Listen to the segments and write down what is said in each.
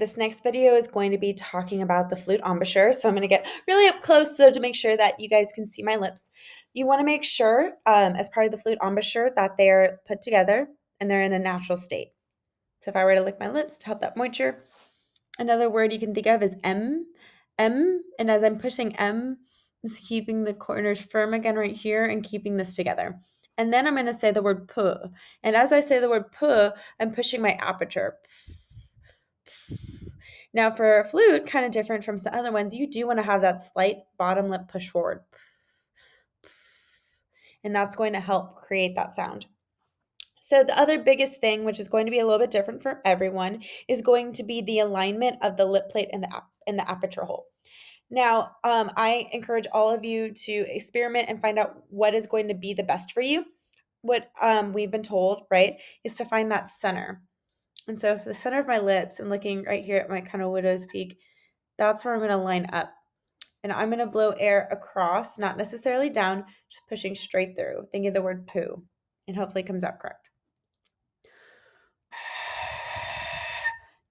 This next video is going to be talking about the flute embouchure. So I'm going to get really up close so to make sure that you guys can see my lips. You want to make sure as part of the flute embouchure that they're put together and they're in a natural state. So if I were to lick my lips to help that moisture, another word you can think of is M. And as I'm pushing M, it's keeping the corners firm again right here and keeping this together. And then I'm going to say the word P. And as I say the word P, I'm pushing my aperture. Now for a flute, kind of different from some other ones, you do want to have that slight bottom lip push forward. And that's going to help create that sound. So the other biggest thing, which is going to be a little bit different for everyone, is going to be the alignment of the lip plate and the aperture hole. Now, I encourage all of you to experiment and find out what is going to be the best for you. What we've been told, right, is to find that center. And so if the center of my lips and looking right here at my kind of widow's peak, that's where I'm going to line up. And I'm going to blow air across, not necessarily down, just pushing straight through, thinking the word poo, and hopefully it comes out correct.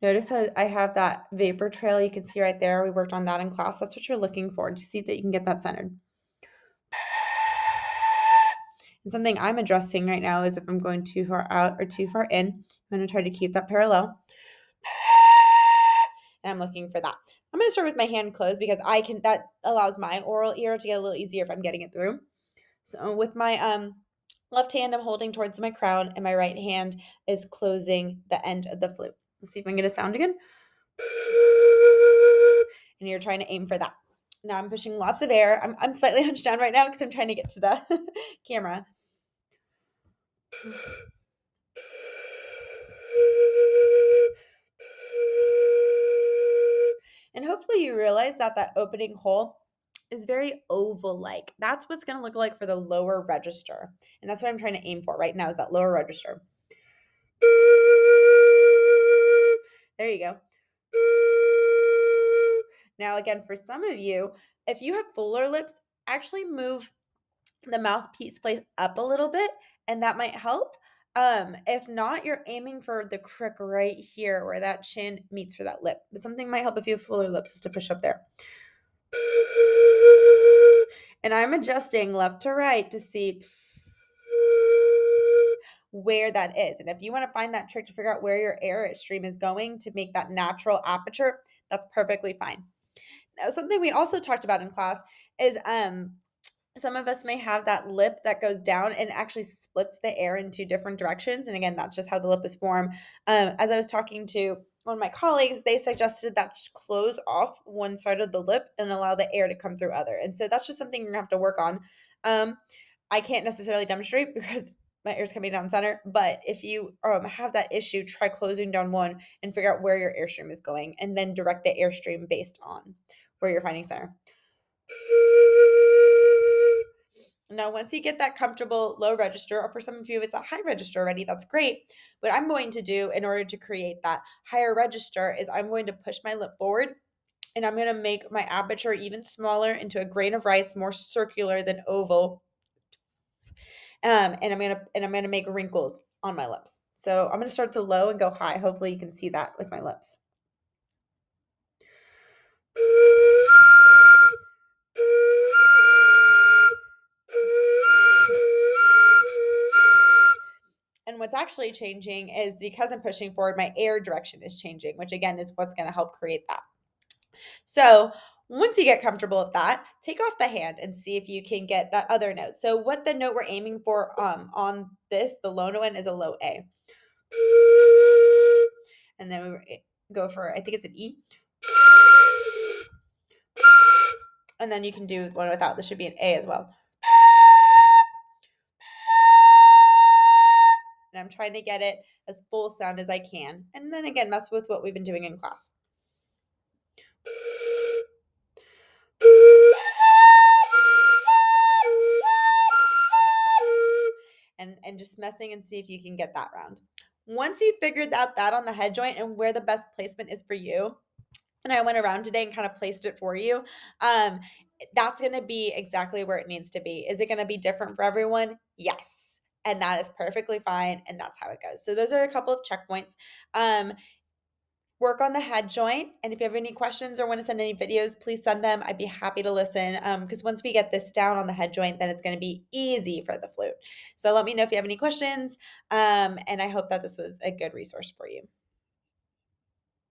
Notice how I have that vapor trail you can see right there. We worked on that in class. That's what you're looking for, to see that you can get that centered. And something I'm addressing right now is if I'm going too far out or too far in, I'm going to try to keep that parallel. And I'm looking for that. I'm going to start with my hand closed because that allows my oral ear to get a little easier if I'm getting it through. So with my left hand, I'm holding towards my crown, and my right hand is closing the end of the flute. Let's see if I can get a sound again. And you're trying to aim for that. Now I'm pushing lots of air. I'm slightly hunched down right now because I'm trying to get to the camera. And hopefully you realize that that opening hole is very oval-like. That's what's going to look like for the lower register. And that's what I'm trying to aim for right now, is that lower register. There you go. Now, again, for some of you, if you have fuller lips, actually move the mouthpiece place up a little bit, and that might help. If not, you're aiming for the crick right here where that chin meets for that lip. But something might help if you have fuller lips is to push up there. And I'm adjusting left to right to see where that is. And if you want to find that trick to figure out where your air stream is going to make that natural aperture, that's perfectly fine. Now, something we also talked about in class is some of us may have that lip that goes down and actually splits the air in two different directions. And again, that's just how the lip is formed. As I was talking to one of my colleagues, they suggested that just close off one side of the lip and allow the air to come through other. And so that's just something you're gonna have to work on. I can't necessarily demonstrate because my air's coming down center, but if you have that issue, try closing down one and figure out where your airstream is going and then direct the airstream based on where you're finding center. Now, once you get that comfortable low register, or for some of you, it's a high register already, that's great. What I'm going to do in order to create that higher register is I'm going to push my lip forward, and I'm going to make my aperture even smaller into a grain of rice, more circular than oval. And I'm gonna make wrinkles on my lips. So I'm gonna start to low and go high. Hopefully you can see that with my lips. And what's actually changing is because I'm pushing forward, my air direction is changing, which again is what's going to help create that. So once you get comfortable with that, take off the hand and see if you can get that other note. So what the note we're aiming for on this, the low note, is a low A. And then we go for, I think it's an E. And then you can do one without. This should be an A as well. And I'm trying to get it as full sound as I can. And then again, mess with what we've been doing in class. And just messing and see if you can get that round. Once you figured out that on the head joint and where the best placement is for you, and I went around today and kind of placed it for you, that's going to be exactly where it needs to be. Is it going to be different for everyone? Yes. And that is perfectly fine. And that's how it goes. So those are a couple of checkpoints. work on the head joint. And if you have any questions or want to send any videos, please send them. I'd be happy to listen. Because once we get this down on the head joint, then it's going to be easy for the flute. So let me know if you have any questions. And I hope that this was a good resource for you.